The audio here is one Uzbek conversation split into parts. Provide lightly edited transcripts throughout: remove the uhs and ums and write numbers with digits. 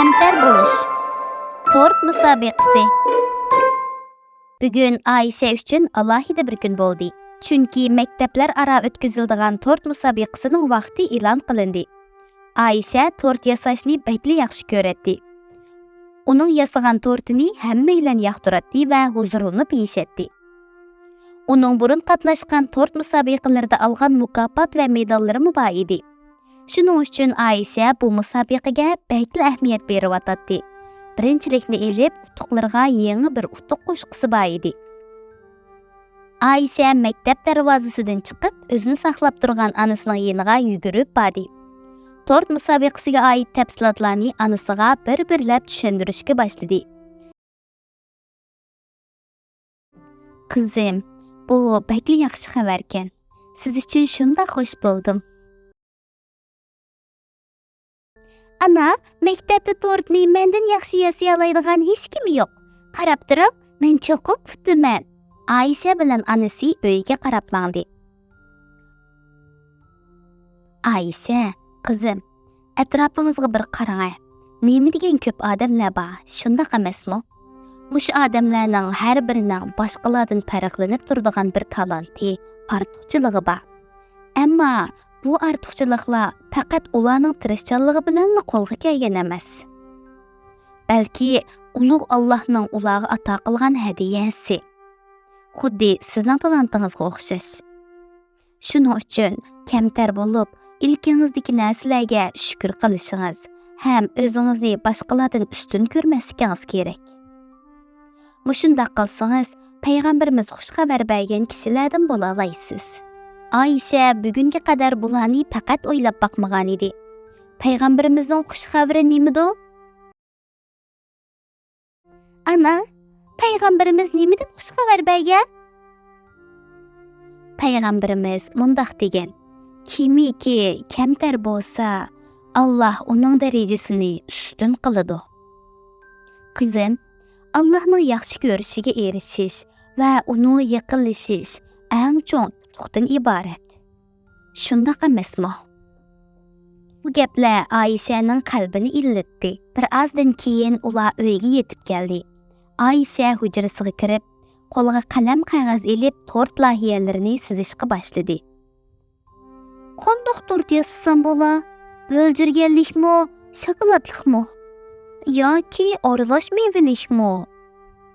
Kamtar bo'lish. Tort musobaqasi. Bugun Ayşe uchun alohida bir kun bo'ldi. Chunki maktablar aro o'tkaziladigan tort musobaqasining vaqti e'lon qilindi. Ayşe tort yasashni bakli yaxshi ko'radi. Uning yasagan tortini hamma bilan yoqtiradi va huzurini yeyishadi. Uning burun qatnashgan tort musobaqalarida olgan mukofot va medallari bor edi. Shuning uchun Ayşe bu musobaqaga bakli ahamiyat berib atadi. Birinchilikni elib, utuqlarga yangi bir utuq qo'shqisi bor edi. Ayşe maktab darvozasidan chiqib, o'zini saqlab turgan onasining yoniga yugurib bordi. Tort musobaqasiga oid tafsilotlarni onasiga bir-birlab tushuntirishga boshladi. Qizim, bu bakli yaxshi xabar ekan. Siz uchun shunday xush bo'ldim. Ana, maktabda tortni mendan yaxshi yasay oladigan hech kim yo'q. Qarab turib, men cho'qib kutaman. Ayşe bilan onasi uyga qarab mangdi. Ayşe, qizim, atrofingizga bir qarang. Nima degan ko'p odamlar bor, shunday emasmi? Mush odamlarning har birining boshqalardan farqlanib turadigan bir talanti, ortiqchiligi bor. Ammo bu ortiqchiliklar faqat ularning tirishchanligi bilan qo'lga kelgan emas. Balki ulug' Allohning ularga ato qilgan hadiyasi. Xuddi sizning talantingizga o'xshash. Shuning uchun kamtar bo'lib, ilkingizdagi narsalarga shukr qilishingiz ham o'zingizni boshqalardan ustun ko'rmasligingiz kerak. Mushunda qilsangiz, payg'ambarimiz xush xabar bergan kishilardan bo'la olasiz. Ayşe bugunga qadar bularni faqat o'ylab boqmagan edi. Payg'ambarimizning xush xabari nimada? Ana, payg'ambarimiz nimadan xush xabar bergan? Payg'ambarimiz mundaq degan: kimiki kamtar bo'lsa, Alloh uning darajasini ustun qiladi. Qizim, Allohning yaxshi ko'rishiga erishish va uni yaqinlashish eng chong tutuqdan iborat. Shunday emasmi? Bu gaplar Ayşe'ning qalbini illatdi. Bir ozdan keyin ular uyga yetib keldi. Ayşe hujrasiga kirib, qo'liga qalam qog'oz elib, tort lohiyalarini chizishga boshladi. Qandoq tort yasasam bo'la? Bo'ljirganlikmi, shokoladlikmi? Yoki oralash mevalikmi?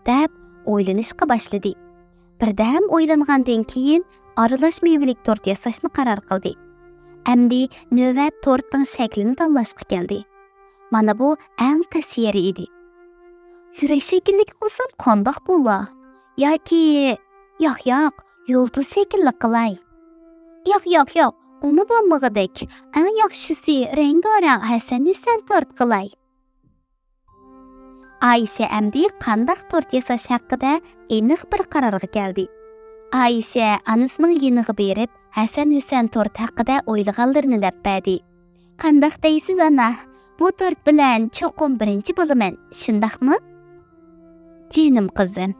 deb o'ylanishga boshladi. Birdan o'ylangandan keyin aralash mevalik tort yasashni qaror qildi. Amdi navbat tortning shaklini tanlashga keldi. Mana bu eng tasiri edi. Yurak shakilli qilsam qandoq bo'lar? Yoki yo'q, yulduz shakilli qilay. Yo'q, uni bo'lmag'idek. Eng yaxshisi rang-barang Hasan Husayn tort qilay. Ayşe amdi qandoq tort yasash haqida aniq bir qarorga keldi. Ayşe onasining yoniga berib, Hasan Husayn tort haqida o'ylaganlarini deb berdi. Qandoq deysiz ana? Bu tort bilan cho'qim birinchi bo'laman, shundaqmi? Jinim qizim,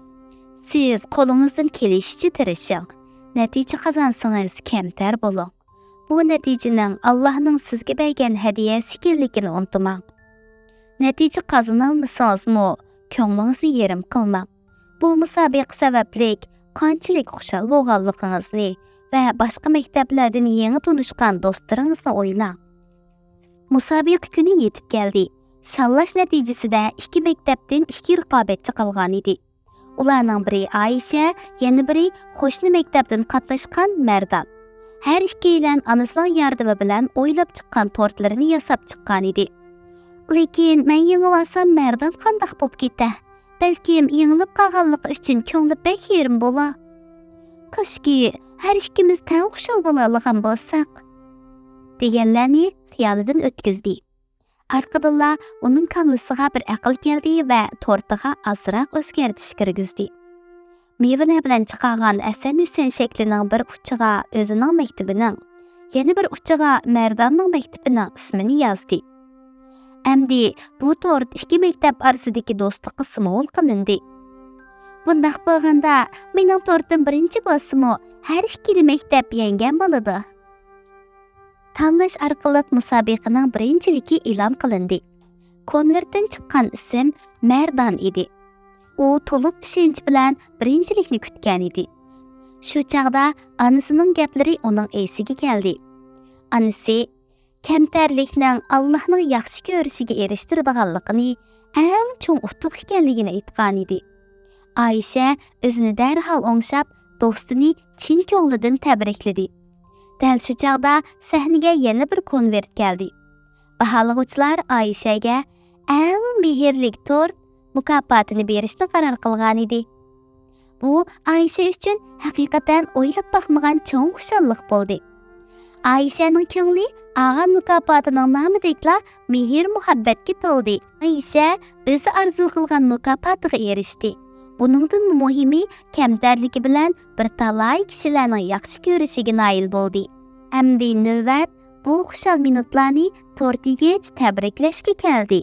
siz qo'lingizdan kelishicha tirishing. Natija qozonsangiz kamtar bo'ling. Bu natijaning Allohning sizga bergan hadiyasi ekanligini unutmang. Natija qozonolmasangizmi, ko'nglingizni yerim qilmang. Bu musobaqa sababli qanchalik xushal bo'lganligingizni va boshqa maktablardan yangi tanishgan do'stlaringizni o'ylang. Musobaqa kuni yetib keldi. Sallash natijasida ikki maktabdan ikki raqobatchi qolgan edi. Ularning biri Ayşe, yana biri qo'shni maktabdan qatnashgan Merdan. Har ikkilan onasining yordami bilan o'ylab chiqqan tortlarini yasab chiqqan edi. Lekin men yengib olsam Merdan qandoq bo'lib ketdi? Balkim yengilib qolganlik uchun ko'ngli bek yerim bo'la. Kashki har ikkimiz tang xushal bo'la olgan bo'lsak, deganlarni xiyolidan o'tkazdi. Arqadilla uning kallasiga bir aql keldi va tortiga azroq o'zgartish kirgizdi. Mevalar bilan chiqargan Hasan Husayn shaklining bir uchiga o'zining maktabining, yana bir uchiga Merdanning maktabining ismini yozdi. Amdi bu tort ikki maktab orasidagi do'stlikqa simol qilindi. Bundaq bo'lganda, mening tortim birinchi bo'lsa-mu, har ikkili maktab yengan bo'ladi. Tanlash orqali musobaqaning birinchiligi e'lon qilindi. konvertdan chiqqan ism Merdan edi. U to'liq ishonch bilan birinchilikni kutgan edi. Shu chaqda onasining gaplari uning esiga keldi. Anasi kamtarlikning Allohning yaxshi ko'rishiga erishtiradiganligini, eng cho'ng utuq ekanligini aytgan edi. Ayşe o'zini darhol o'ngshab, do'stini chin ko'nglidan tabrikladi. Dal shu chaqda sahnaga yana bir konvert keldi. Baholag'uvchilar Ayşe'ga eng mehrlik tort mukofotini berishni qaror qilgan edi. Bu Ayşe uchun haqiqatan o'ylab baxmagan cho'ng xushallik bo'ldi. Ayşe'ning ko'ngli ağan mukofotining nomidagila mehr muhabbatga to'ldi. Ayşe o'zi orzu qilgan mukofotiga erishdi. Buningdan muhimi kamtarligi bilan bir talay kishilarning yaxshi ko'rishiga nail bo'ldi. Amdi navbat bu xushal minutlarni tort yegach tabriklashga keldi.